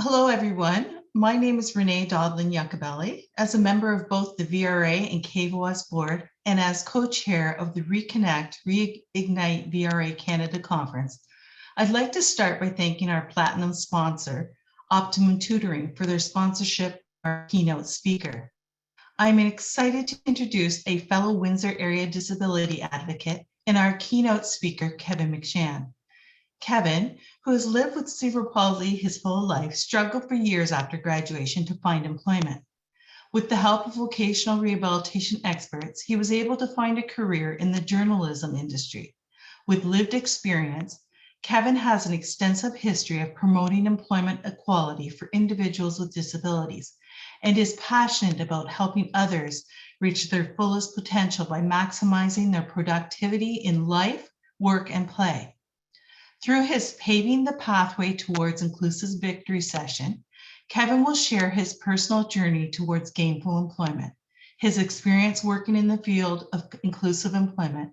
Hello, everyone. My name is Renee Dodlin-Yakabelli. As a member of both the VRA and KVOS board, and as co-chair of the Reconnect, Reignite VRA Canada Conference, I'd like to start by thanking our platinum sponsor, Optimum Tutoring, for their sponsorship of our keynote speaker. I'm excited to introduce a fellow Windsor area disability advocate and our keynote speaker, Kevin McShan. Kevin, who has lived with cerebral palsy his whole life, struggled for years after graduation to find employment. With the help of vocational rehabilitation experts, he was able to find a career in the journalism industry. With lived experience, Kevin has an extensive history of promoting employment equality for individuals with disabilities and is passionate about helping others reach their fullest potential by maximizing their productivity in life, work, and play. Through his Paving the Pathway Towards Inclusive Victory session, Kevin will share his personal journey towards gainful employment, his experience working in the field of inclusive employment,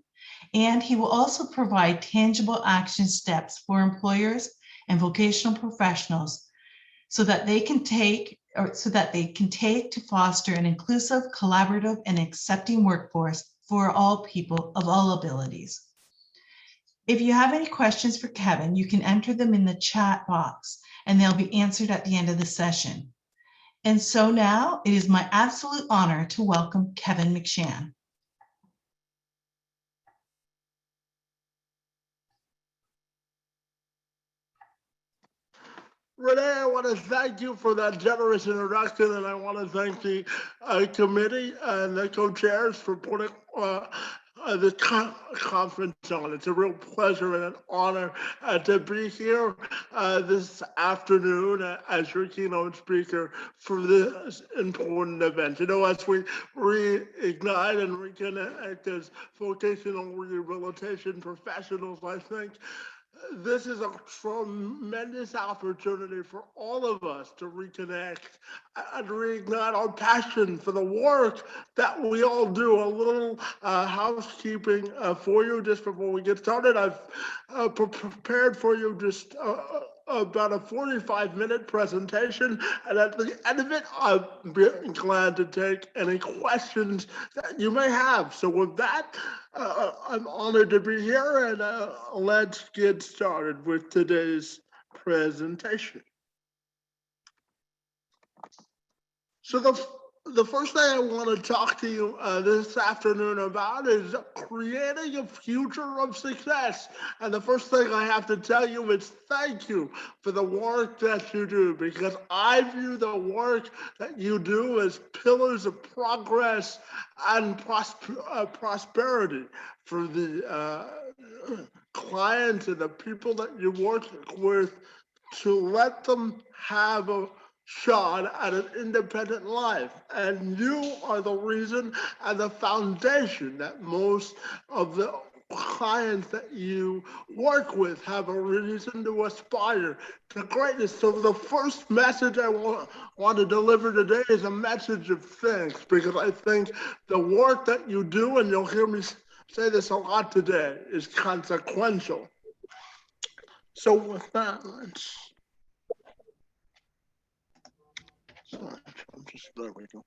and he will also provide tangible action steps for employers and vocational professionals so that they can take to foster an inclusive, collaborative, and accepting workforce for all people of all abilities. If you have any questions for Kevin, you can enter them in the chat box and they'll be answered at the end of the session. And so now it is my absolute honor to welcome Kevin McShan. Renee, I want to thank you for that generous introduction, and I want to thank the committee and the co-chairs for putting the conference on. It's a real pleasure and an honor to be here this afternoon as your keynote speaker for this important event. You know, as we reignite and reconnect as vocational rehabilitation professionals, I think this is a tremendous opportunity for all of us to reconnect and reignite our passion for the work that we all do. A little housekeeping for you just before we get started. I've prepared for you just about a 45-minute presentation, and at the end of it, I'll be glad to take any questions that you may have. So with that, I'm honored to be here, and let's get started with today's presentation. So the first thing I want to talk to you this afternoon about is creating a future of success. And the first thing I have to tell you is thank you for the work that you do, because I view the work that you do as pillars of progress and prosperity for the clients and the people that you work with, to let them have a shot at an independent life. And you are the reason and the foundation that most of the clients that you work with have a reason to aspire to greatness. So the first message I want to deliver today is a message of thanks, because I think the work that you do, and you'll hear me say this a lot today, is consequential. So with that, there we go.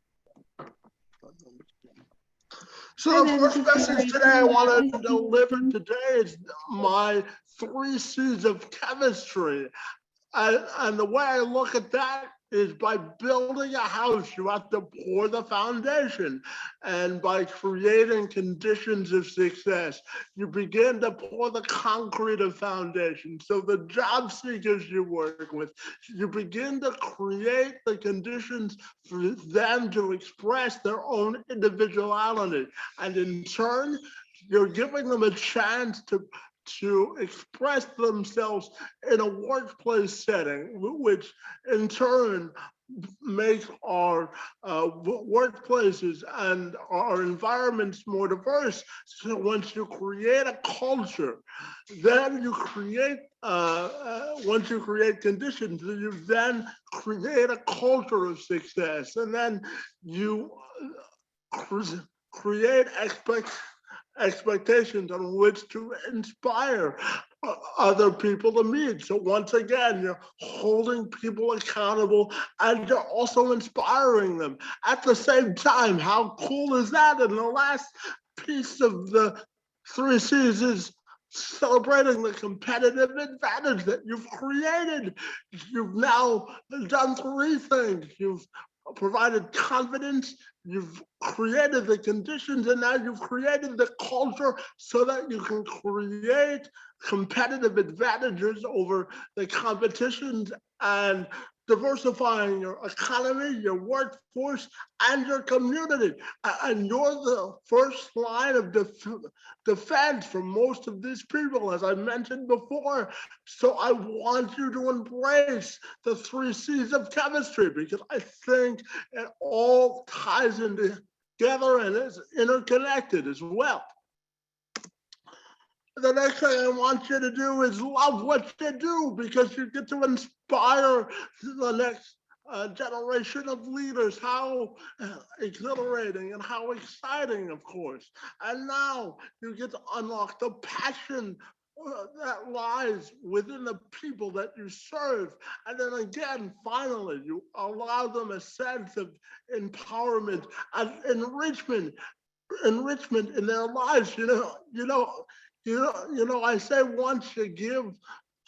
So the first message today I want to deliver today is my 3 C's of chemistry. And the way I look at that is by building a house, you have to pour the foundation. And by creating conditions of success, you begin to pour the concrete of foundation. So the job seekers you work with, you begin to create the conditions for them to express their own individuality. And in turn, you're giving them a chance to express themselves in a workplace setting, which in turn makes our workplaces and our environments more diverse. So once you create a culture, then you create, once you create conditions, you then create a culture of success, and then you create expectations on which to inspire other people to meet. So once again, you're holding people accountable and you're also inspiring them. At the same time, how cool is that? And the last piece of the 3 C's is celebrating the competitive advantage that you've created. You've now done 3 things. You've provided confidence, you've created the conditions, and now you've created the culture so that you can create competitive advantages over the competitions and diversifying your economy, your workforce, and your community. And you're the first line of defense for most of these people, as I mentioned before. So I want you to embrace the 3 C's of chemistry, because I think it all ties in together and is interconnected as well. The next thing I want you to do is love what you do, because you get to inspire the next generation of leaders. How exhilarating and how exciting, of course. And now you get to unlock the passion that lies within the people that you serve. And then again, finally, you allow them a sense of empowerment and enrichment in their lives. I say once you give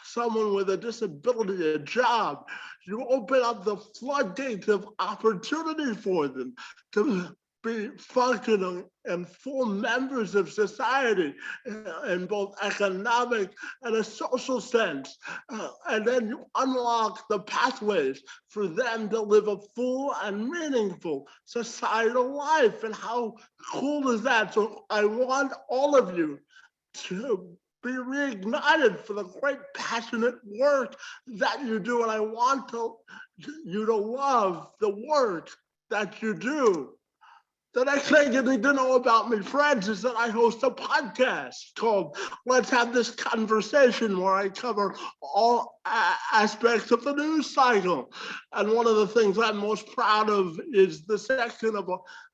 someone with a disability a job, you open up the floodgates of opportunity for them to be functional and full members of society in both economic and a social sense. And then you unlock the pathways for them to live a full and meaningful societal life. And how cool is that? So I want all of you to be reignited for the great passionate work that you do. And I want you to love the work that you do. The next thing you need to know about me, friends, is that I host a podcast called Let's Have This Conversation, where I cover all aspects of the news cycle. And one of the things I'm most proud of is the section of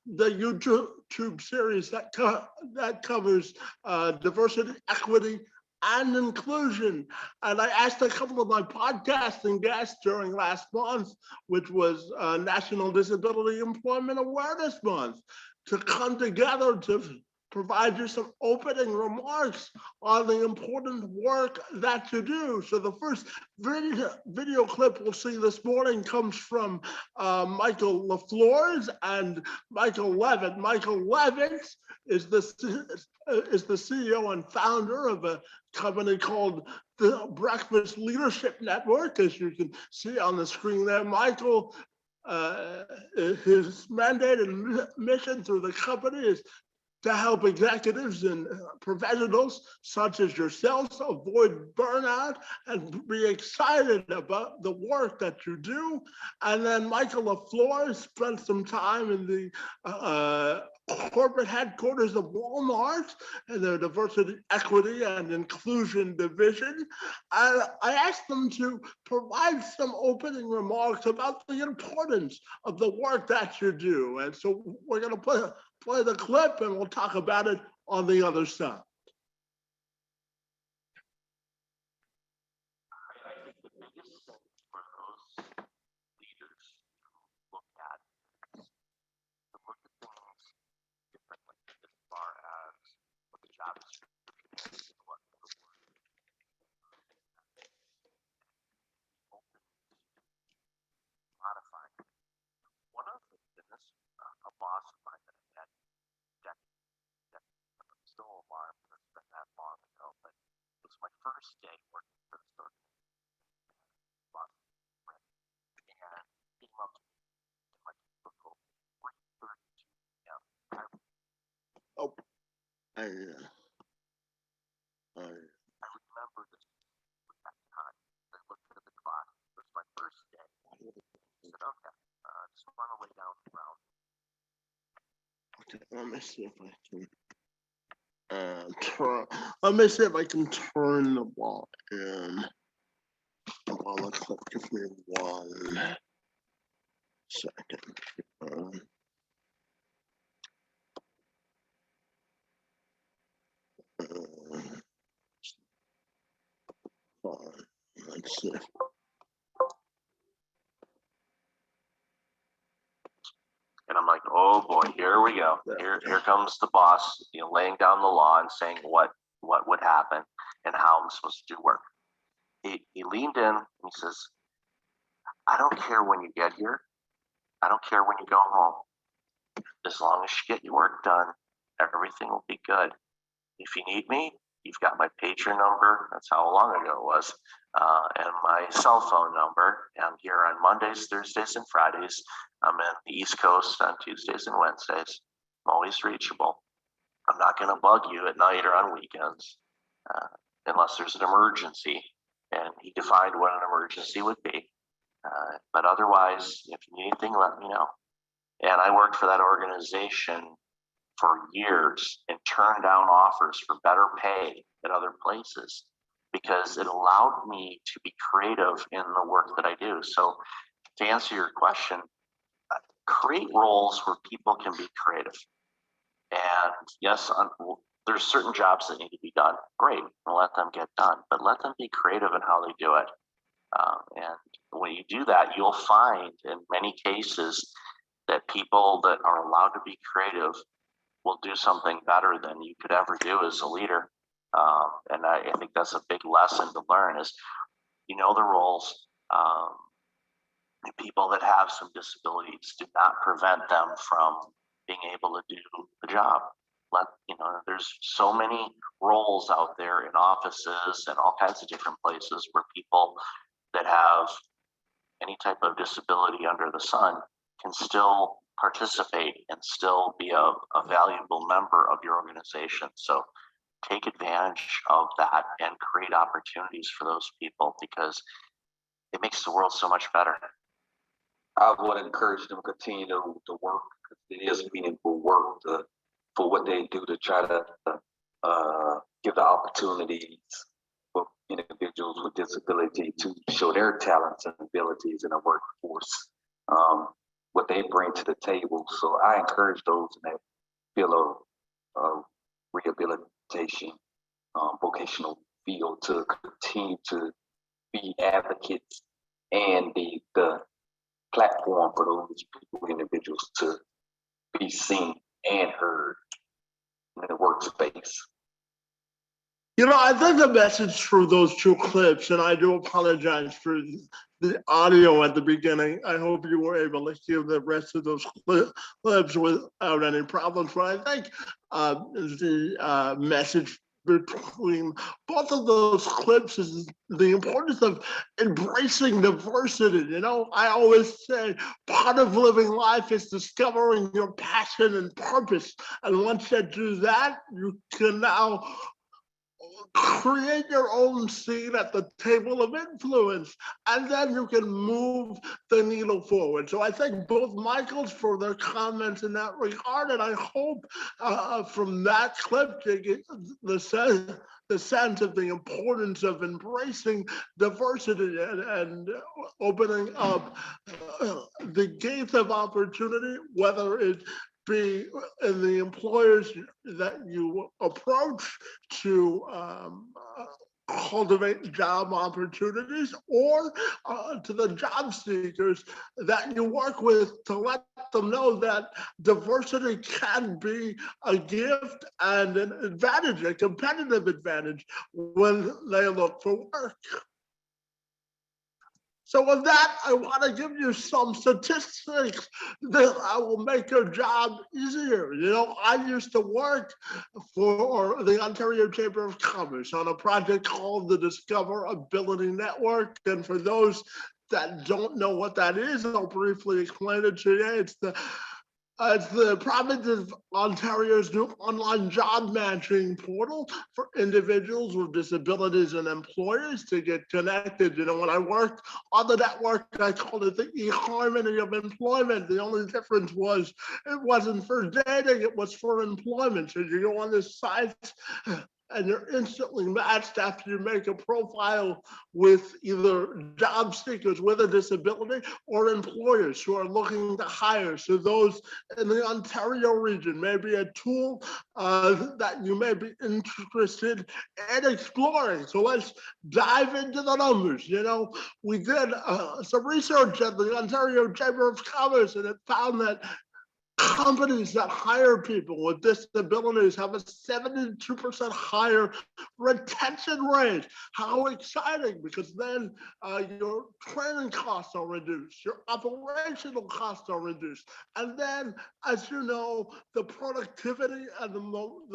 the YouTube series that covers diversity, equity, and inclusion. And I asked a couple of my podcasting guests during last month, which was National Disability Employment Awareness Month, to come together to provide you some opening remarks on the important work that you do. So the first video clip we'll see this morning comes from Michael LaFleurs and Michael Levitt. Michael Levitt is the CEO and founder of a company called the Breakfast Leadership Network, as you can see on the screen there. Michael, his mandate and mission through the company is to help executives and professionals such as yourselves avoid burnout and be excited about the work that you do. And then Michael LaFleur spent some time in the corporate headquarters of Walmart and their diversity, equity, and inclusion division. I asked them to provide some opening remarks about the importance of the work that you do. And so we're going to play the clip and we'll talk about it on the other side. First day working for the store. And came up in my typical 3:32 p.m. I remember this at that time. I looked at the clock. It was my first day. I said, okay, just want to lay down the ground. Okay, let me see if I can. Let me see if I can turn the ball in. Well, the clip, give me 1 second. Let's see. And I'm like, oh boy, here we go. Here comes the boss, laying down the law and saying what would happen and how I'm supposed to do work. He leaned in and he says, I don't care when you get here. I don't care when you go home. As long as you get your work done, everything will be good. If you need me, you've got my pager number. That's how long ago it was. And my cell phone number. I'm here on Mondays, Thursdays, and Fridays. I'm in the East Coast on Tuesdays and Wednesdays. I'm always reachable. I'm not going to bug you at night or on weekends unless there's an emergency. And he defined what an emergency would be. But otherwise, if you need anything, let me know. And I worked for that organization for years and turned down offers for better pay at other places because it allowed me to be creative in the work that I do. So to answer your question, create roles where people can be creative. And yes, there's certain jobs that need to be done. Great, and let them get done, but let them be creative in how they do it. And when you do that, you'll find in many cases that people that are allowed to be creative will do something better than you could ever do as a leader. And I think that's a big lesson to learn is, the roles. People that have some disabilities do not prevent them from being able to do the job. There's so many roles out there in offices and all kinds of different places where people that have any type of disability under the sun can still participate and still be a valuable member of your organization. So take advantage of that and create opportunities for those people because it makes the world so much better. I would encourage them to continue to work because it is meaningful work for what they do to try to give the opportunities for individuals with disability to show their talents and abilities in the workforce, what they bring to the table. So I encourage those in that field of rehabilitation, vocational field to continue to be advocates and the platform for those people, individuals to be seen and heard in the workspace. I think the message through those two clips, and I do apologize for the audio at the beginning. I hope you were able to hear the rest of those clips without any problems. But I think the message between both of those clips is the importance of embracing diversity. I always say part of living life is discovering your passion and purpose. And once you do that, you can now create your own seat at the table of influence, and then you can move the needle forward. So I thank both Michaels for their comments in that regard, and I hope from that clip you get the sense of the importance of embracing diversity and opening up the gates of opportunity, whether it be in the employers that you approach to cultivate job opportunities, or to the job seekers that you work with to let them know that diversity can be a gift and an advantage, a competitive advantage when they look for work. So with that, I want to give you some statistics that will make your job easier. I used to work for the Ontario Chamber of Commerce on a project called the Discover Ability Network. And for those that don't know what that is, I'll briefly explain it to you. It's the province of Ontario's new online job matching portal for individuals with disabilities and employers to get connected. When I worked on the network, I called it the eHarmony of employment. The only difference was it wasn't for dating, it was for employment. So you go on this site and you're instantly matched after you make a profile with either job seekers with a disability or employers who are looking to hire. So those in the Ontario region may be a tool that you may be interested in exploring. So let's dive into the numbers. You know, we did some research at the Ontario Chamber of Commerce, and it found that companies that hire people with disabilities have a 72% higher retention rate. How exciting, because then your training costs are reduced, your operational costs are reduced. And then, as you know, the productivity and the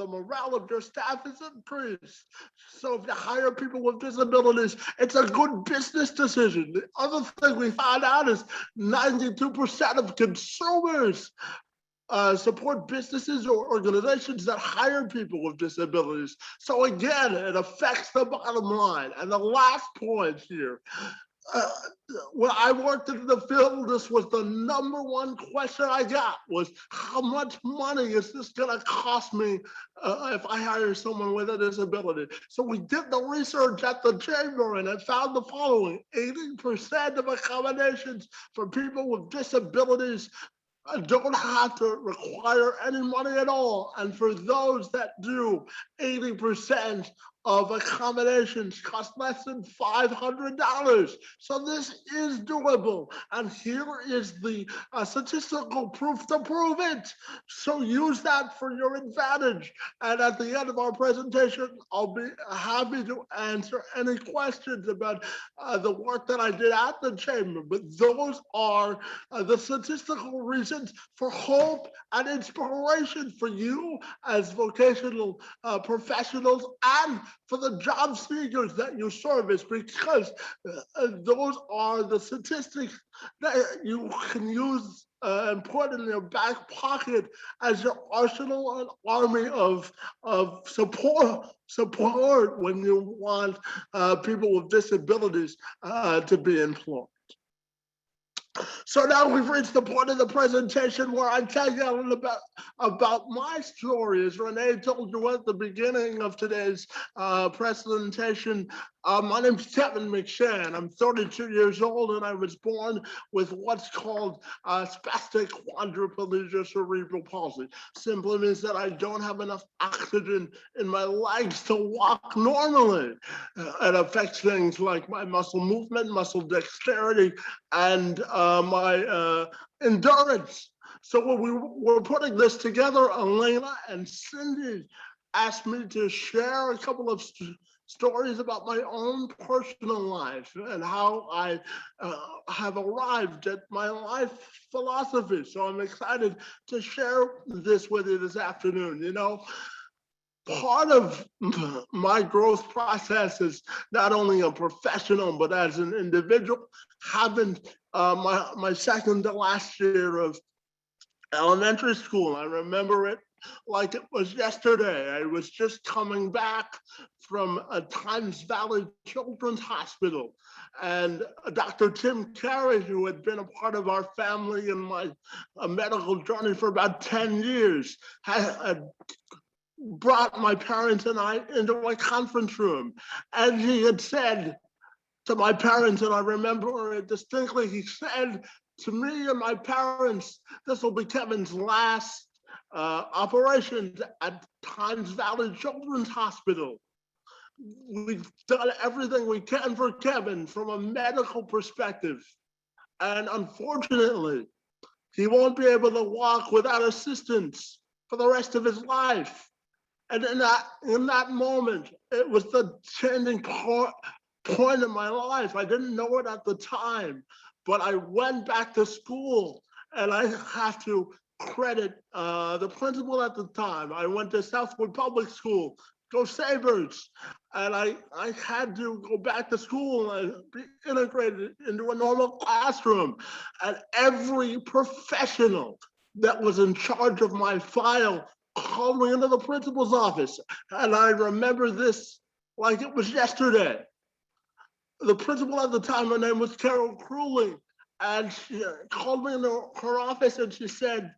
morale of your staff is increased. So if you hire people with disabilities, it's a good business decision. The other thing we found out is 92% of consumers support businesses or organizations that hire people with disabilities. So again, it affects the bottom line. And the last point here, when I worked in the field, this was the number one question I got was, how much money is this gonna cost me if I hire someone with a disability? So we did the research at the chamber and I found the following: 80% of accommodations for people with disabilities don't have to require any money at all. And for those that do, 80% of accommodations cost less than $500. So this is doable. And here is the statistical proof to prove it. So use that for your advantage. And at the end of our presentation, I'll be happy to answer any questions about the work that I did at the chamber. But those are the statistical reasons for hope and inspiration for you as vocational professionals and for the job seekers that you service, because those are the statistics that you can use and put in your back pocket as your arsenal and army of support when you want people with disabilities to be employed. So now we've reached the point of the presentation where I tell you a little bit about my story. As Renee told you at the beginning of today's presentation, my name's Kevin McShan. I'm 32 years old and I was born with what's called spastic quadriplegia cerebral palsy. Simply means that I don't have enough oxygen in my legs to walk normally. It affects things like my muscle movement, muscle dexterity, and my endurance. So when we were putting this together, Elena and Cindy asked me to share a couple of stories about my own personal life and how I have arrived at my life philosophy. So I'm excited to share this with you this afternoon. You know, part of my growth process is not only a professional, but as an individual, having my second to last year of elementary school. I remember it like it was yesterday. I was just coming back from a Times Valley Children's Hospital, and Dr. Tim Carey, who had been a part of our family and my medical journey for about 10 years, had brought my parents and I into a conference room. And he had said to my parents, and I remember it distinctly, he said to me and my parents, this will be Kevin's last operation at Times Valley Children's Hospital. We've done everything we can for Kevin from a medical perspective. And unfortunately, he won't be able to walk without assistance for the rest of his life. And in that moment, it was the changing point in my life. I didn't know it at the time, but I went back to school, and I have to credit the principal at the time. I went to Southwood Public School, go Sabres, and I had to go back to school and be integrated into a normal classroom. And every professional that was in charge of my file called me into the principal's office. And I remember this like it was yesterday. The principal at the time, her name was Carol Crewley, and she called me into her office and she said,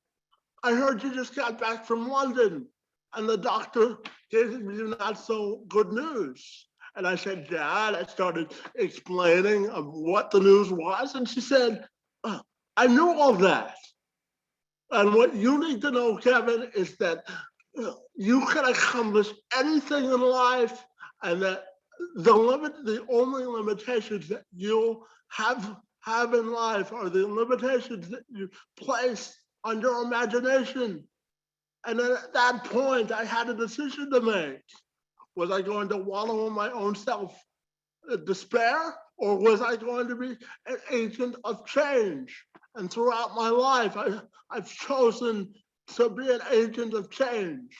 I heard you just got back from London and the doctor gave me not so good news. And I said, Dad, I started explaining what the news was. And she said, I knew all that. And what you need to know, Kevin, is that you can accomplish anything in life, and that the only limitations that you have in life are the limitations that you place on your imagination. And then at that point, I had a decision to make. Was I going to wallow in my own self despair, or was I going to be an agent of change? And throughout my life, I've chosen to be an agent of change.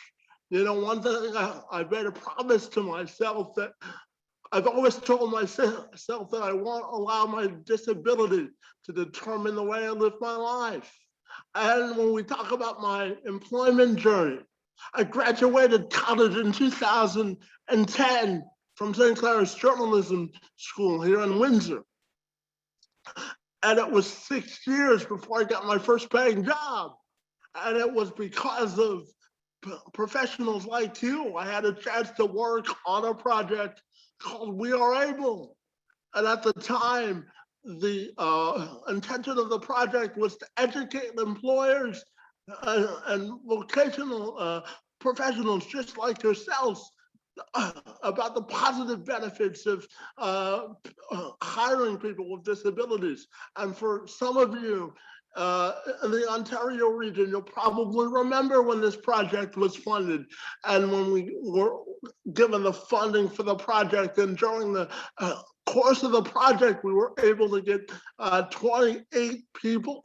You know, one thing I made a promise to myself that I've always told myself that I won't allow my disability to determine the way I live my life. And when we talk about my employment journey, I graduated college in 2010 from St. Clair's Journalism School here in Windsor. And it was 6 years before I got my first paying job. And it was because of professionals like you. I had a chance to work on a project called We Are Able. And at the time, the intention of the project was to educate employers and vocational professionals just like yourselves about the positive benefits of hiring people with disabilities. And for some of you in the Ontario region, you'll probably remember when this project was funded and when we were given the funding for the project. And during the course of the project, we were able to get 28 people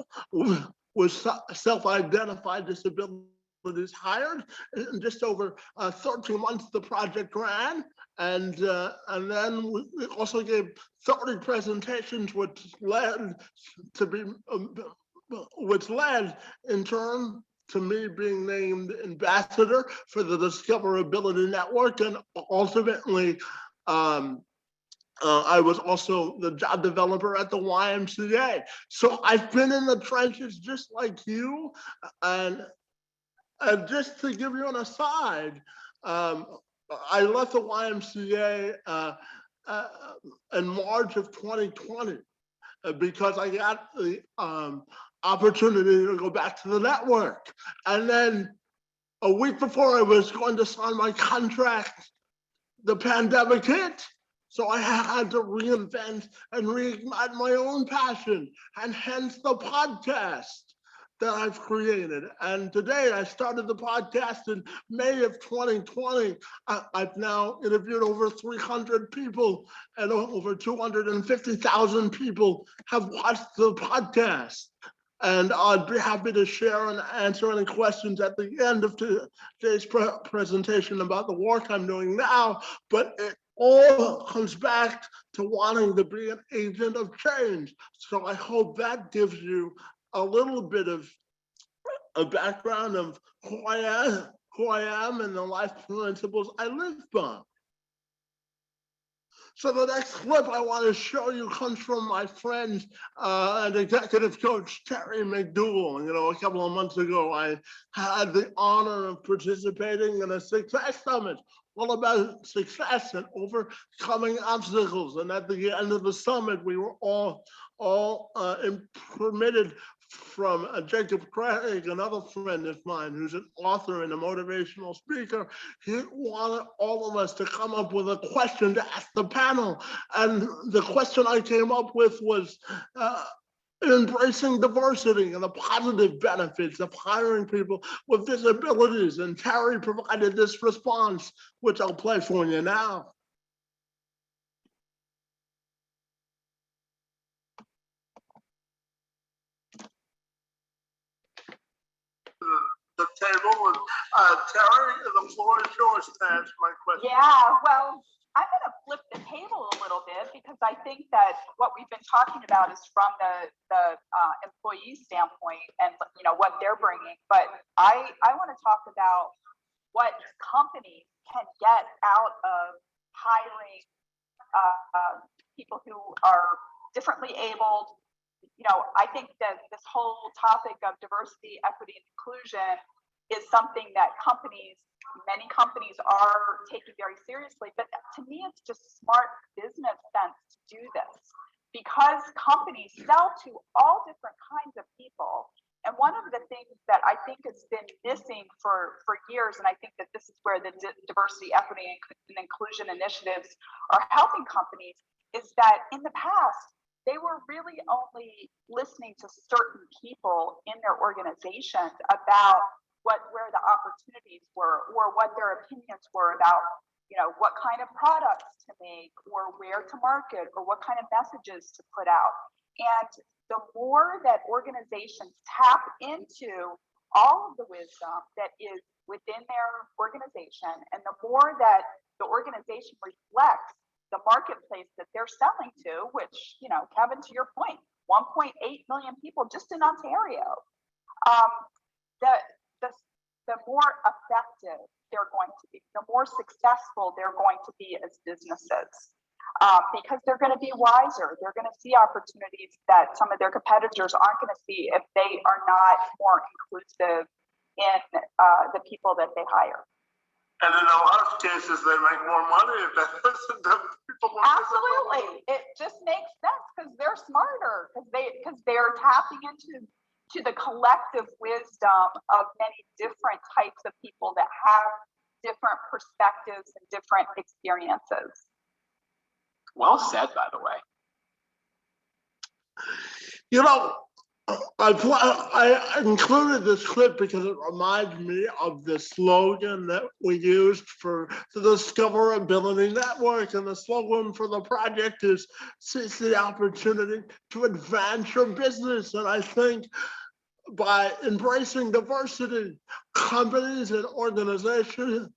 with self-identified disabilities hired. In just over 13 months, the project ran. And then we also gave 30 presentations, which led in turn to me being named ambassador for the Discoverability Network. And ultimately, I was also the job developer at the YMCA. So I've been in the trenches just like you. And just to give you an aside, I left the YMCA in March of 2020 because I got the opportunity to go back to the network. And then a week before I was going to sign my contract, the pandemic hit. So I had to reinvent and reignite my own passion, and hence the podcast that I've created. And today I started the podcast in May of 2020. I've now interviewed over 300 people, and over 250,000 people have watched the podcast. And I'd be happy to share and answer any questions at the end of today's presentation about the work I'm doing now. But it all comes back to wanting to be an agent of change. So I hope that gives you a little bit of a background of who I am and the life principles I live by. So the next clip I want to show you comes from my friend and executive coach, Terry McDougal. You know, a couple of months ago, I had the honor of participating in a success summit all about success and overcoming obstacles. And at the end of the summit, we were all permitted from Jacob Craig, another friend of mine who's an author and a motivational speaker. He wanted all of us to come up with a question to ask the panel. And the question I came up with was embracing diversity and the positive benefits of hiring people with disabilities. And Terry provided this response, which I'll play for you now. The table with Terry, the floor is yours to answer my question. Yeah, well, I'm going to flip the table a little bit because I think that what we've been talking about is from the employee standpoint and what they're bringing. But I want to talk about what companies can get out of hiring people who are differently abled. I think that this whole topic of diversity, equity, and inclusion is something that many companies are taking very seriously. But to me, it's just smart business sense to do this, because companies sell to all different kinds of people. And one of the things that I think has been missing for years, and I think that this is where the diversity, equity, and inclusion initiatives are helping companies, is that in the past, they were really only listening to certain people in their organizations about where the opportunities were, or what their opinions were about, what kind of products to make, or where to market, or what kind of messages to put out. And the more that organizations tap into all of the wisdom that is within their organization, and the more that the organization reflects the marketplace that they're selling to, which, Kevin, to your point, 1.8 million people just in Ontario, the more effective they're going to be, the more successful they're going to be as businesses. Because they're going to be wiser. They're going to see opportunities that some of their competitors aren't going to see if they are not more inclusive in the people that they hire. And in a lot of cases, they make more money if they listen to people. Absolutely, it just makes sense because they're smarter, because they're tapping into the collective wisdom of many different types of people that have different perspectives and different experiences. Well said, by the way. I included this clip because it reminds me of the slogan that we used for the Discoverability Network, and the slogan for the project is "Seize the opportunity to advance your business." And I think by embracing diversity, companies and organizations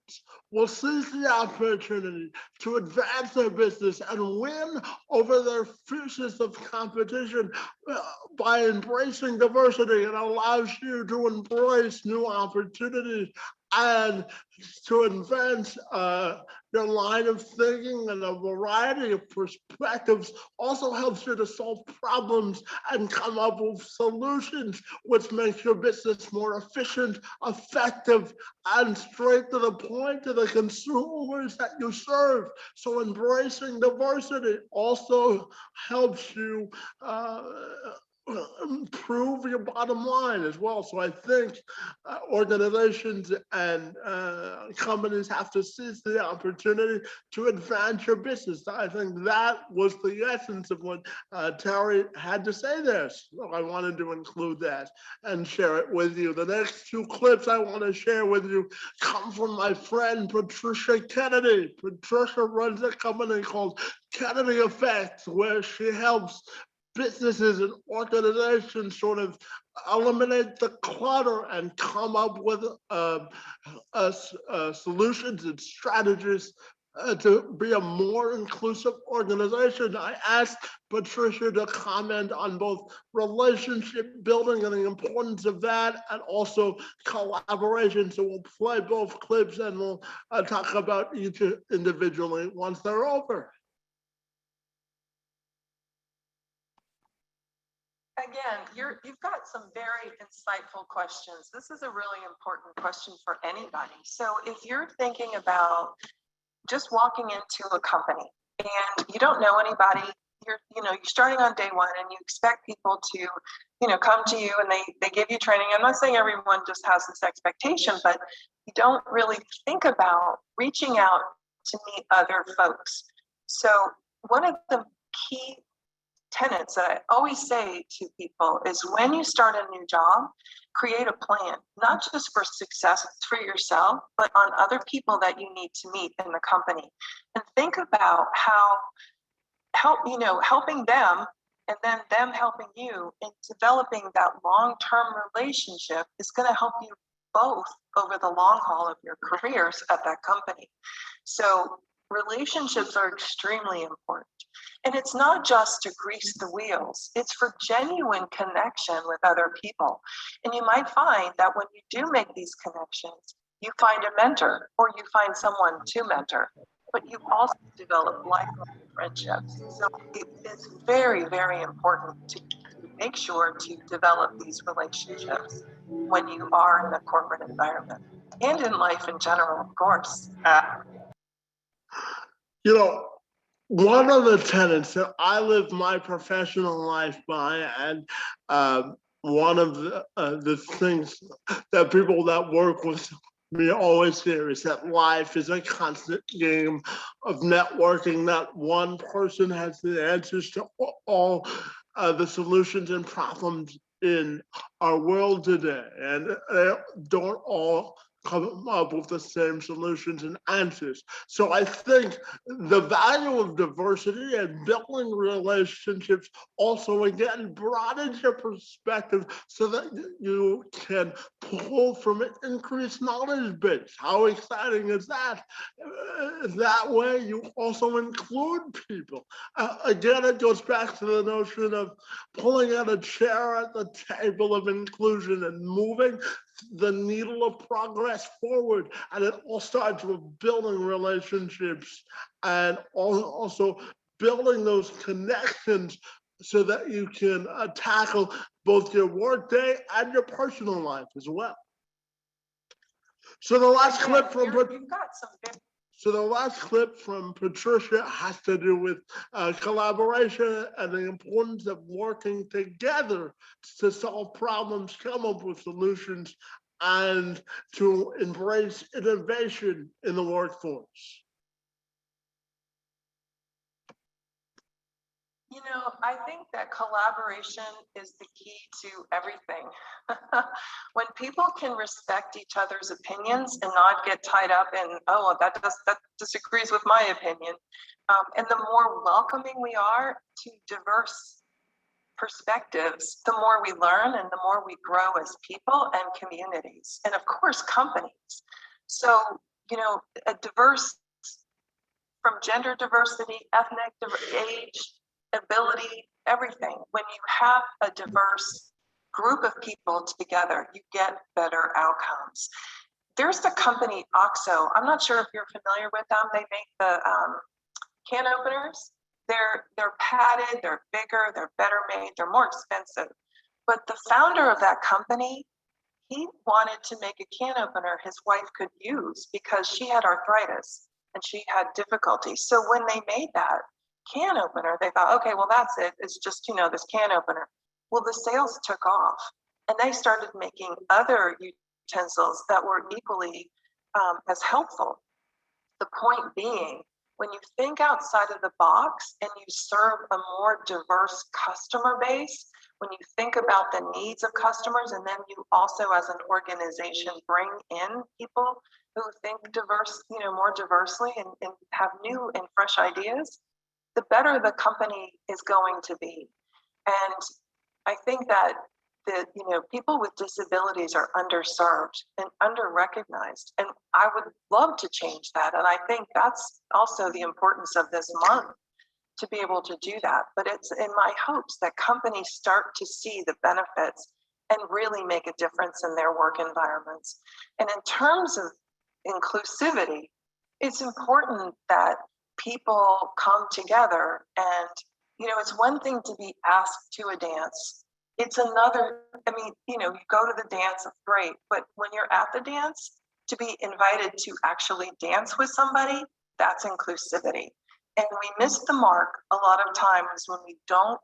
will seize the opportunity to advance their business and win over their fiercest of competition. By embracing diversity, it allows you to embrace new opportunities and to advance your line of thinking, and a variety of perspectives also helps you to solve problems and come up with solutions, which makes your business more efficient, effective, and straight to the point to the consumers that you serve. So embracing diversity also helps you improve your bottom line as well. So I think organizations and companies have to seize the opportunity to advance your business. I think that was the essence of what Terry had to say there. So I wanted to include that and share it with you. The next two clips I want to share with you come from my friend Patricia Kennedy. Patricia runs a company called Kennedy Effects, where she helps businesses and organizations sort of eliminate the clutter and come up with solutions and strategies to be a more inclusive organization. I asked Patricia to comment on both relationship building and the importance of that, and also collaboration. So we'll play both clips and we'll talk about each individually once they're over. Again, you've got some very insightful questions. This is a really important question for anybody. So if you're thinking about just walking into a company and you don't know anybody, you're starting on day one and you expect people to, come to you and they give you training. I'm not saying everyone just has this expectation, but you don't really think about reaching out to meet other folks. So one of the key tenets that I always say to people is, when you start a new job, create a plan, not just for success for yourself, but on other people that you need to meet in the company. And think about how helping them and then them helping you in developing that long-term relationship is going to help you both over the long haul of your careers at that company. So relationships are extremely important. And it's not just to grease the wheels, it's for genuine connection with other people. And you might find that when you do make these connections, you find a mentor or you find someone to mentor, but you also develop lifelong friendships. So it's very, very important to make sure to develop these relationships. when you are in a corporate environment and in life in general, of course. You know, one of the tenets that I live my professional life by, and one of the things that people that work with me always hear is that life is a constant game of networking. Not one person has the answers to all the solutions and problems in our world today, and they don't all come up with the same solutions and answers. So I think the value of diversity and building relationships also, again, broadens your perspective so that you can pull from an increased knowledge base. How exciting is that? That way you also include people. Again, it goes back to the notion of pulling out a chair at the table of inclusion and moving the needle of progress forward. And it all starts with building relationships and also building those connections so that you can tackle both your work day and your personal life as well. So the last clip from You've got some big. So the last clip from Patricia has to do with collaboration and the importance of working together to solve problems, come up with solutions, and to embrace innovation in the workforce. You know, I think that collaboration is the key to everything. When people can respect each other's opinions and not get tied up in, oh, that disagrees with my opinion. And the more welcoming we are to diverse perspectives, the more we learn and the more we grow as people and communities, and of course, companies. So, you know, a diverse, from gender diversity, ethnic age, ability, everything. When you have a diverse group of people together, you get better outcomes. There's the company OXO. I'm not sure if you're familiar with them. They make the can openers. They're padded, they're bigger, they're better made, they're more expensive. But the founder of that company, he wanted to make a can opener his wife could use because she had arthritis and she had difficulty. So when they made that can opener, they thought, okay, well, that's it. It's just, you know, this can opener. Well, the sales took off and they started making other utensils that were equally as helpful. The point being, when you think outside of the box and you serve a more diverse customer base, when you think about the needs of customers, and then you also as an organization bring in people who think diverse, you know, more diversely and have new and fresh ideas, the better the company is going to be. And I think that people with disabilities are underserved and under-recognized. And I would love to change that. And I think that's also the importance of this month, to be able to do that. But it's in my hopes that companies start to see the benefits and really make a difference in their work environments. And in terms of inclusivity, it's important that people come together. And, you know, it's one thing to be asked to a dance. It's another, I mean, you know, you go to the dance, great, but when you're at the dance, to be invited to actually dance with somebody, that's inclusivity. And we miss the mark a lot of times when we don't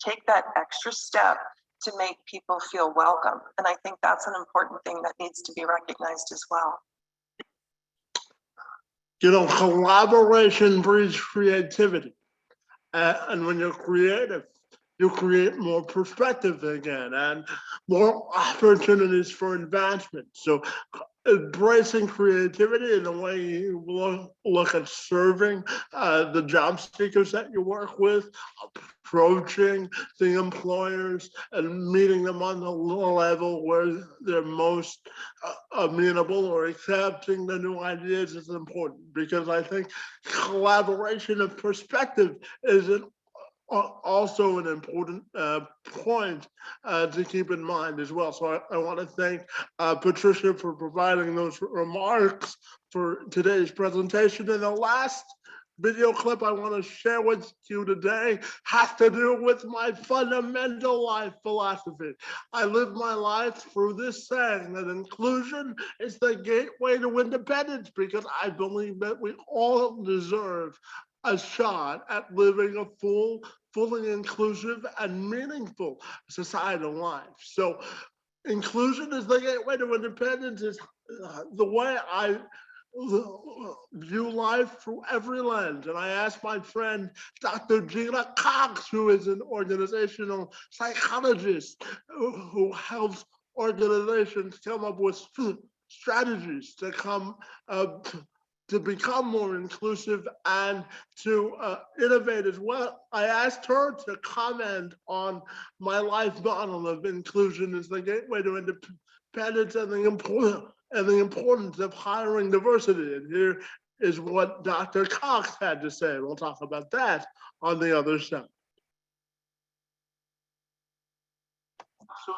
take that extra step to make people feel welcome. And I think that's an important thing that needs to be recognized as well. You know, collaboration breeds creativity. And when you're creative, you create more perspective again and more opportunities for advancement. So embracing creativity in the way you look at serving the job seekers that you work with, approaching the employers and meeting them on the level where they're most amenable or accepting the new ideas is important, because I think collaboration of perspective is also an important point to keep in mind as well. So I want to thank Patricia for providing those remarks for today's presentation. And the last video clip I want to share with you today has to do with my fundamental life philosophy. I live my life through this saying that inclusion is the gateway to independence, because I believe that we all deserve a shot at living a fully inclusive and meaningful societal life. So inclusion is the gateway to independence is the way I view life through every lens. And I asked my friend, Dr. Gina Cox, who is an organizational psychologist who helps organizations come up with strategies to to become more inclusive and to innovate as well. I asked her to comment on my life model of inclusion as the gateway to independence and the importance of hiring diversity. And here is what Dr. Cox had to say. We'll talk about that on the other side. So,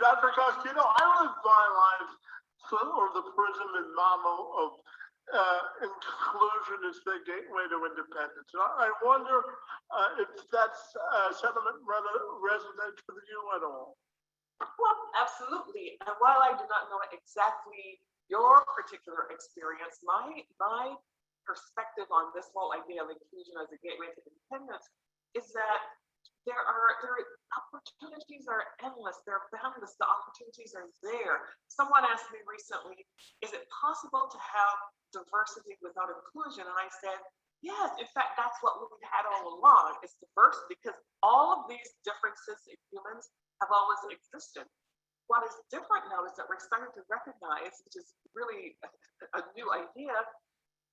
Dr. Cox, you know, I live my life through the prism and model of inclusion is the gateway to independence. And I wonder if that sentiment resonates with you at all. Well, absolutely. And while I do not know exactly your particular experience, my perspective on this whole idea of inclusion as a gateway to independence is that there opportunities are endless. They're boundless. The opportunities are there. Someone asked me recently, is it possible to have diversity without inclusion? And I said, yes, in fact, that's what we've had all along, is diversity, because all of these differences in humans have always existed. What is different now is that we're starting to recognize, which is really a new idea,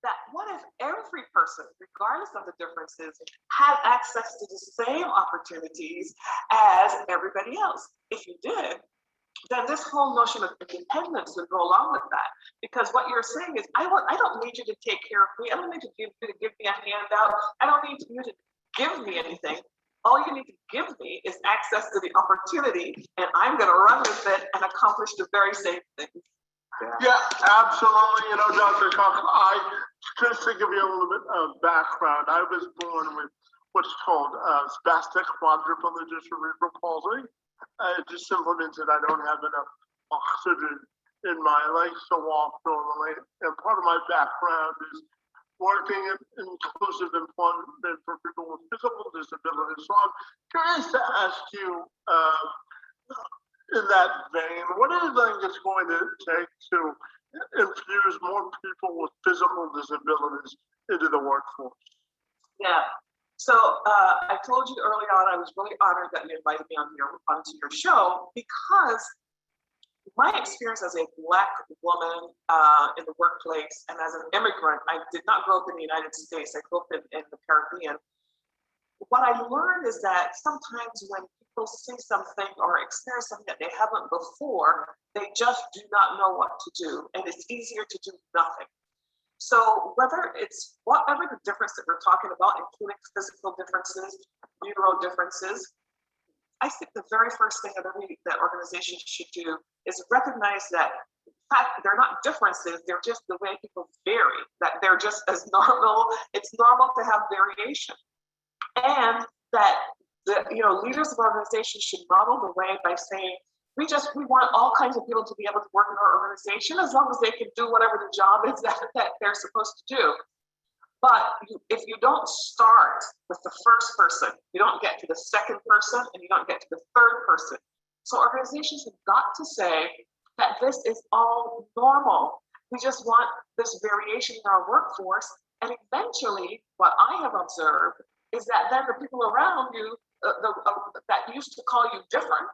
that what if every person, regardless of the differences, had access to the same opportunities as everybody else? If you did, then this whole notion of independence would go along with that. Because what you're saying is, I don't need you to take care of me. I don't need you to give me a handout. I don't need you to give me anything. All you need to give me is access to the opportunity, and I'm going to run with it and accomplish the very same thing. Yeah, absolutely. You know, Dr. Cox, just to give you a little bit of background, I was born with what's called spastic quadriplegic cerebral palsy. It just simply means that I don't have enough oxygen in my legs to walk normally. And part of my background is working in inclusive employment for people with physical disabilities. So I'm curious to ask you, in that vein, what do you think it's going to take to infuse more people with physical disabilities into the workforce? Yeah. So I told you early on, I was really honored that you invited me onto your show, because my experience as a Black woman in the workplace and as an immigrant, I did not grow up in the United States. I grew up in the Caribbean. What I learned is that sometimes when people see something or experience something that they haven't before, they just do not know what to do. And it's easier to do nothing. So whatever the difference that we're talking about, including physical differences, neuro differences, I think the very first thing that organizations should do is recognize that, in fact, they're not differences, they're just the way people vary, that they're just as normal. It's normal to have variation. And that leaders of organizations should model the way by saying, we want all kinds of people to be able to work in our organization as long as they can do whatever the job is that they're supposed to do. But if you don't start with the first person, you don't get to the second person, and you don't get to the third person. So organizations have got to say that this is all normal. We just want this variation in our workforce. And eventually, what I have observed is that then the people around you that used to call you different,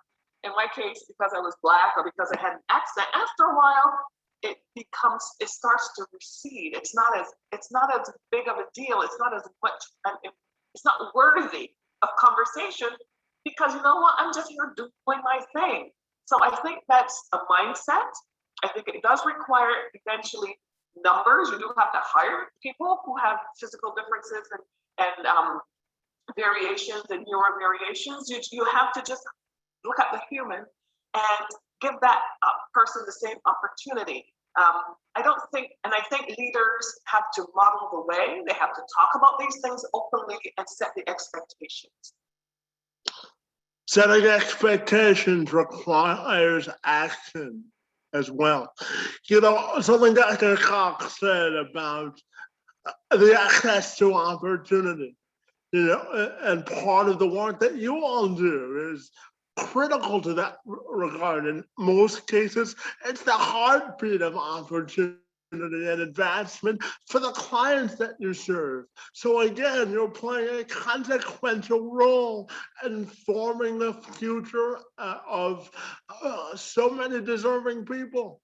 in my case, because I was Black or because I had an accent, after a while, it starts to recede. It's not as big of a deal. It's not as much, it's not worthy of conversation, because you know what? I'm just here doing my thing. So I think that's a mindset. I think it does require eventually numbers. You do have to hire people who have physical differences and variations and neuro variations. You have to just look at the human and give that person the same opportunity. I don't think, and I think leaders have to model the way. They have to talk about these things openly and set the expectations. Setting expectations requires action as well. You know, something Dr. Cox said about the access to opportunity, you know, and part of the work that you all do is critical to that regard. In most cases, it's the heartbeat of opportunity and advancement for the clients that you serve. So again, you're playing a consequential role in forming the future of so many deserving people.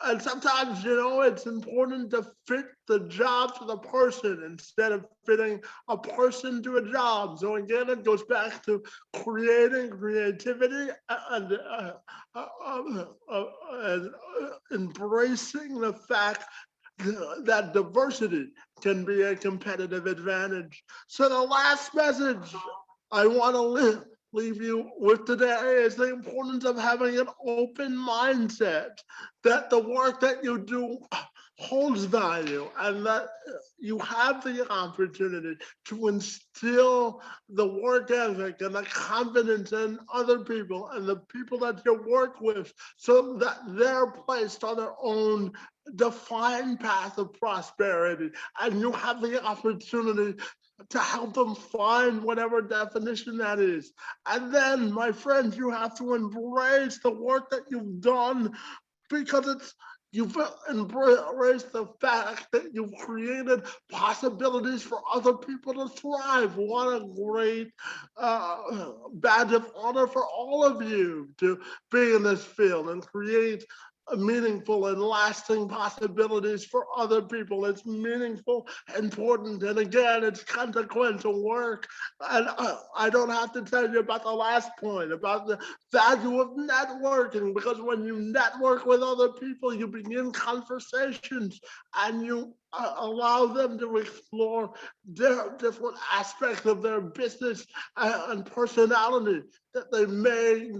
And sometimes, you know, it's important to fit the job to the person instead of fitting a person to a job. So again, it goes back to creating creativity and embracing the fact that diversity can be a competitive advantage. So the last message I want to leave you with today is the importance of having an open mindset, that the work that you do holds value and that you have the opportunity to instill the work ethic and the confidence in other people and the people that you work with so that they're placed on their own defined path of prosperity, and you have the opportunity to help them find whatever definition that is. And then, my friends, you have to embrace the work that you've done, because you've embraced the fact that you've created possibilities for other people to thrive. What a great badge of honor for all of you to be in this field and create meaningful and lasting possibilities for other people. It's meaningful, important, and again, it's consequential work. And I don't have to tell you about the last point, about the value of networking, because when you network with other people, you begin conversations and you allow them to explore their different aspects of their business and personality that they may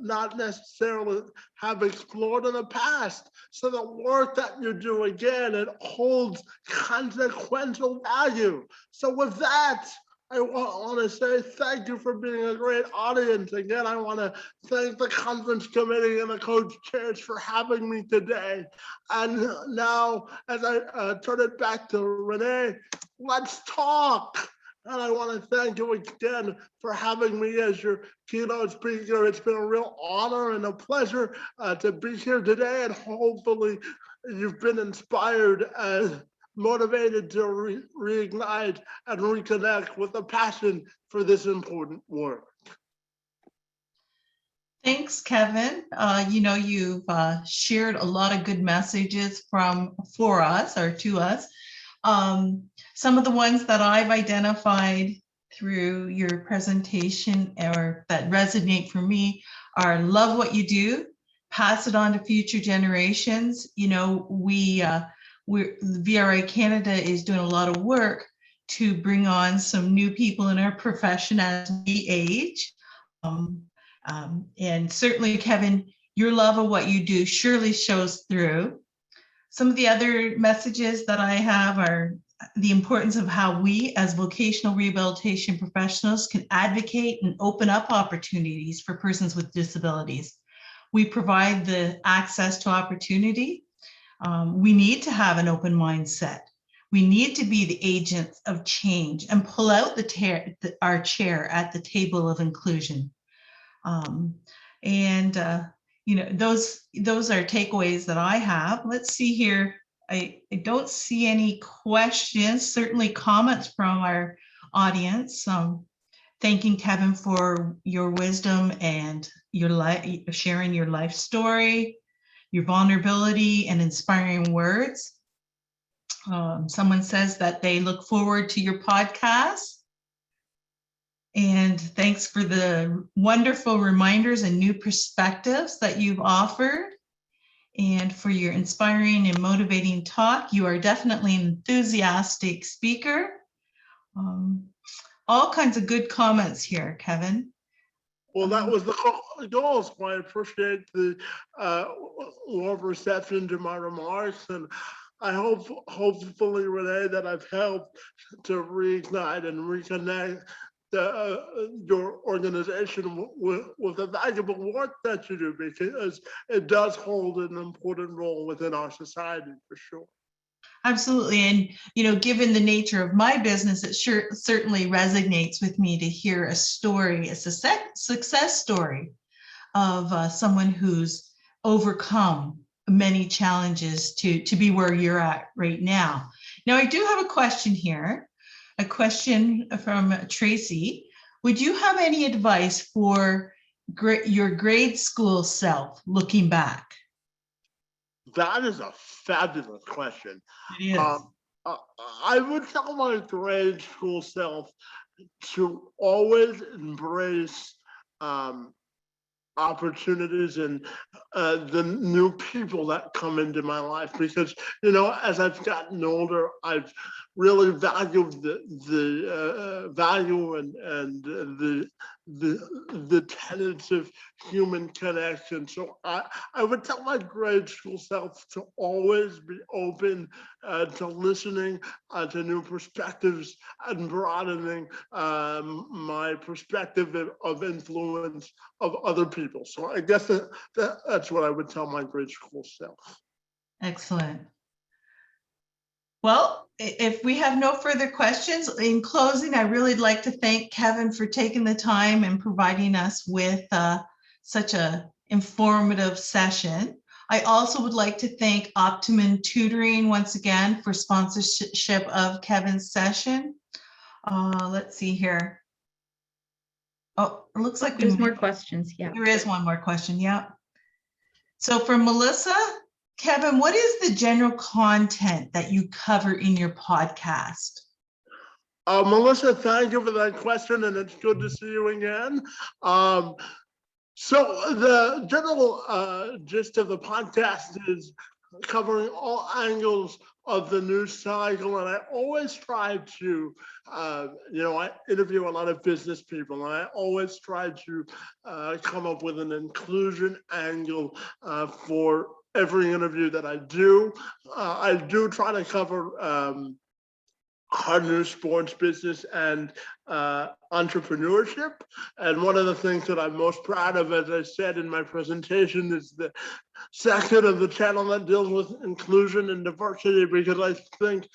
not necessarily have explored in the past. So the work that you do, again, it holds consequential value. So with that, I want to say thank you for being a great audience. Again, I want to thank the conference committee and the co-chairs for having me today. And now, as I turn it back to Renee, let's talk. And I want to thank you again for having me as your keynote speaker. It's been a real honor and a pleasure to be here today. And hopefully you've been inspired and motivated to reignite and reconnect with a passion for this important work. Thanks, Kevin. You know, you've shared a lot of good messages for us or to us. Some of the ones that I've identified through your presentation or that resonate for me are love what you do, pass it on to future generations. You know, VRA Canada is doing a lot of work to bring on some new people in our profession as we age. And certainly, Kevin, your love of what you do surely shows through. Some of the other messages that I have are the importance of how we as vocational rehabilitation professionals can advocate and open up opportunities for persons with disabilities. We provide the access to opportunity. We need to have an open mindset. We need to be the agents of change and pull out our chair at the table of inclusion. You know, those are takeaways that I have. Let's see here. I don't see any questions, certainly comments from our audience. Thanking Kevin for your wisdom and your sharing your life story, your vulnerability and inspiring words. Someone says that they look forward to your podcast. And thanks for the wonderful reminders and new perspectives that you've offered, and for your inspiring and motivating talk. You are definitely an enthusiastic speaker. All kinds of good comments here, Kevin. Well, that was the goal, so I appreciate the warm reception to my remarks, and I hope, hopefully, Renee, that I've helped to reignite and reconnect your organization with the valuable work that you do, because it does hold an important role within our society, for sure. Absolutely. And, you know, given the nature of my business, it certainly resonates with me to hear a story, a success story of someone who's overcome many challenges to be where you're at right now. Now, I do have a question here, a question from Tracy. Would you have any advice for your grade school self looking back? That is a fabulous question. It is. I would tell my grade school self to always embrace opportunities and the new people that come into my life, because, you know, as I've gotten older, I've really valued the value and the tenets of human connection. So I would tell my grade school self to always be open to listening to new perspectives and broadening my perspective of influence of other people. So I guess that's what I would tell my grade school self. Excellent. Well, if we have no further questions, in closing, I really would like to thank Kevin for taking the time and providing us with such an informative session. I also would like to thank Optimum Tutoring once again for sponsorship of Kevin's session. Let's see here. Oh, it looks like there's more questions. Yeah. There is one more question. Yeah. So for Melissa, Kevin, what is the general content that you cover in your podcast? Melissa, thank you for that question, and it's good to see you again. So the general gist of the podcast is covering all angles of the news cycle, and I always try to, you know, I interview a lot of business people, and I always try to come up with an inclusion angle for every interview that I do. I do try to cover hard news, sports, business, and entrepreneurship. And one of the things that I'm most proud of, as I said in my presentation, is the section of the channel that deals with inclusion and diversity, because I think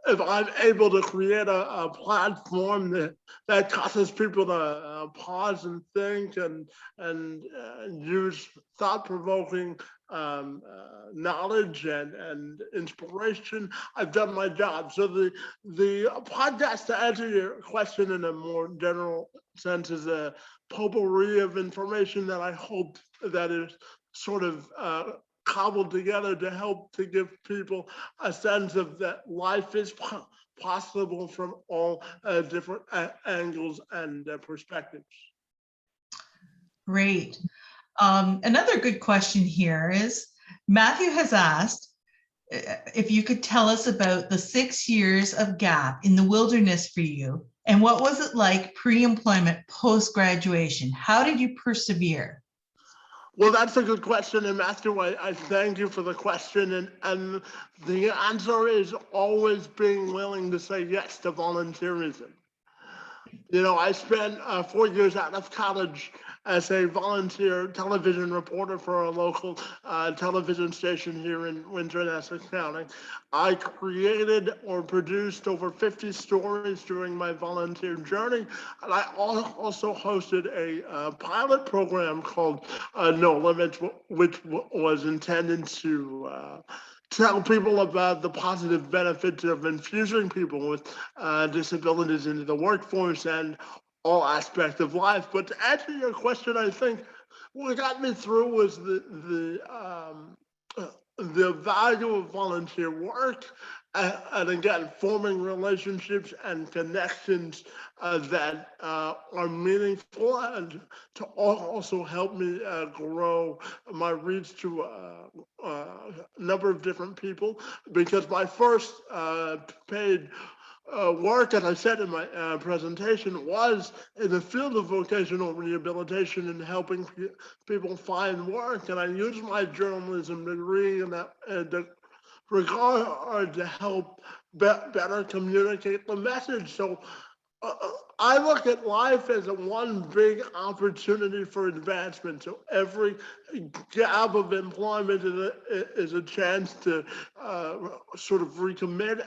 if I'm able to create a platform that causes people to pause and think and use thought-provoking knowledge and inspiration, I've done my job. So the podcast, to answer your question in a more general sense, is a potpourri of information that I hope that is sort of cobbled together to help to give people a sense of that life is possible from all different angles and perspectives. Great. Another good question here is, Matthew has asked if you could tell us about the 6 years of gap in the wilderness for you, and what was it like pre-employment, post-graduation? How did you persevere? Well, that's a good question, and Matthew, I thank you for the question, and the answer is always being willing to say yes to volunteerism. You know, I spent 4 years out of college as a volunteer television reporter for a local television station here in Windsor and Essex County. I created or produced over 50 stories during my volunteer journey, and I also hosted a pilot program called No Limits, which was intended to tell people about the positive benefits of infusing people with disabilities into the workforce and all aspects of life. But to answer your question, I think what got me through was the value of volunteer work, and again, forming relationships and connections that are meaningful, and to also help me grow my reach to a number of different people, because my first paid work, as I said in my presentation, was in the field of vocational rehabilitation and helping people find work. And I used my journalism degree in that regard to help better communicate the message. So I look at life as a one big opportunity for advancement. So every gap of employment is a chance to sort of recommit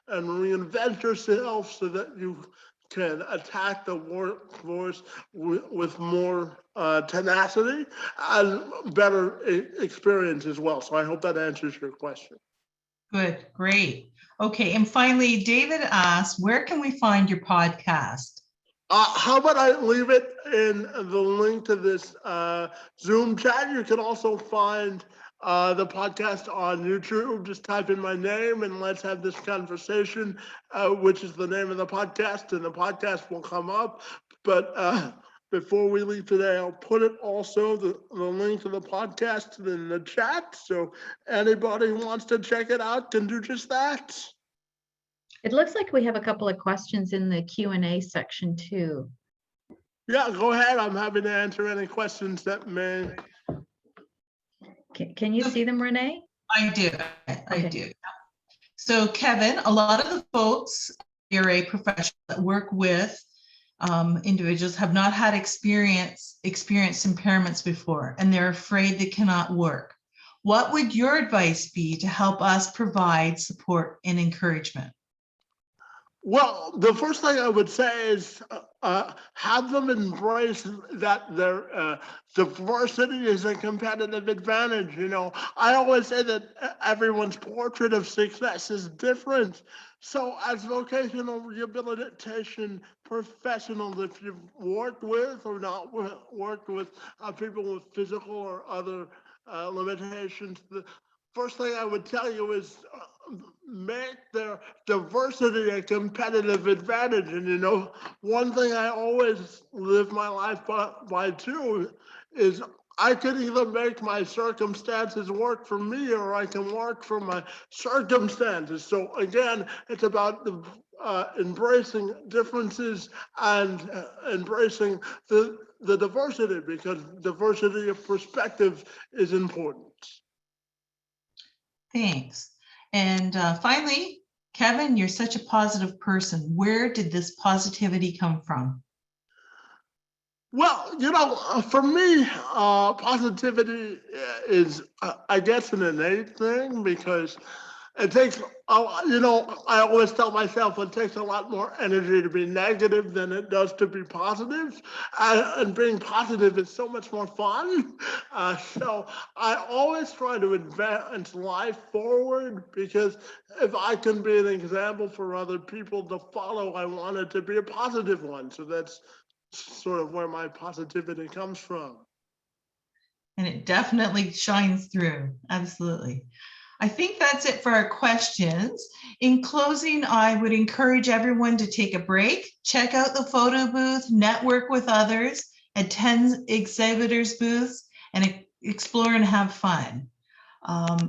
and reinvent yourself so that you can attack the workforce with more tenacity and better experience as well. So I hope that answers your question. Good, great. Okay, and finally, David asks, where can we find your podcast? How about I leave it in the link to this Zoom chat? You can also find the podcast on YouTube. Just type in my name and let's have this conversation, which is the name of the podcast, and the podcast will come up. But before we leave today, I'll put it also, the link to the podcast in the chat. So anybody who wants to check it out can do just that. It looks like we have a couple of questions in the Q&A section too. Yeah, go ahead. I'm happy to answer any questions that may. Can you see them, Renee? I do, I Okay. do. So Kevin, a lot of the folks, VRA professionals that work with individuals have not had experienced impairments before, and they're afraid they cannot work. What would your advice be to help us provide support and encouragement? Well, the first thing I would say is have them embrace that their diversity is a competitive advantage. You know, I always say that everyone's portrait of success is different. So as vocational rehabilitation professionals, if you've worked with or not worked with people with physical or other limitations, the first thing I would tell you is make their diversity a competitive advantage. And you know, one thing I always live my life by too is I could either make my circumstances work for me or I can work for my circumstances. So again, it's about embracing differences and embracing the diversity, because diversity of perspective is important. Thanks. And finally, Kevin, you're such a positive person. Where did this positivity come from? Well, you know, for me, positivity is, I guess, an innate thing, because it takes, you know, I always tell myself it takes a lot more energy to be negative than it does to be positive. And being positive is so much more fun. So I always try to advance life forward, because if I can be an example for other people to follow, I want it to be a positive one. So that's sort of where my positivity comes from. And it definitely shines through. Absolutely. I think that's it for our questions. In closing, I would encourage everyone to take a break, check out the photo booth, network with others, attend exhibitors' booths, and explore and have fun.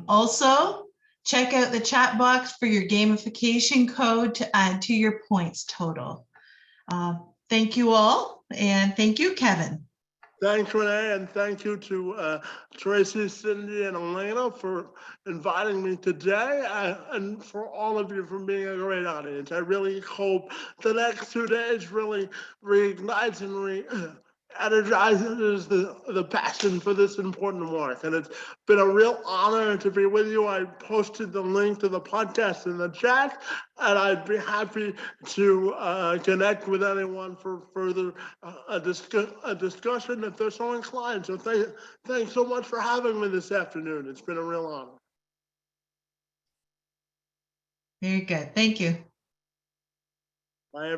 Also, check out the chat box for your gamification code to add to your points total. Thank you all, and thank you, Kevin. Thanks, Renee, and thank you to Tracy, Cindy, and Elena for inviting me today, and for all of you for being a great audience. I really hope the next 2 days really reignites and energizes the passion for this important work. And it's been a real honor to be with you. I posted the link to the podcast in the chat, and I'd be happy to connect with anyone for further a discussion if they're so inclined. So thanks so much for having me this afternoon. It's been a real honor. Very good. Thank you.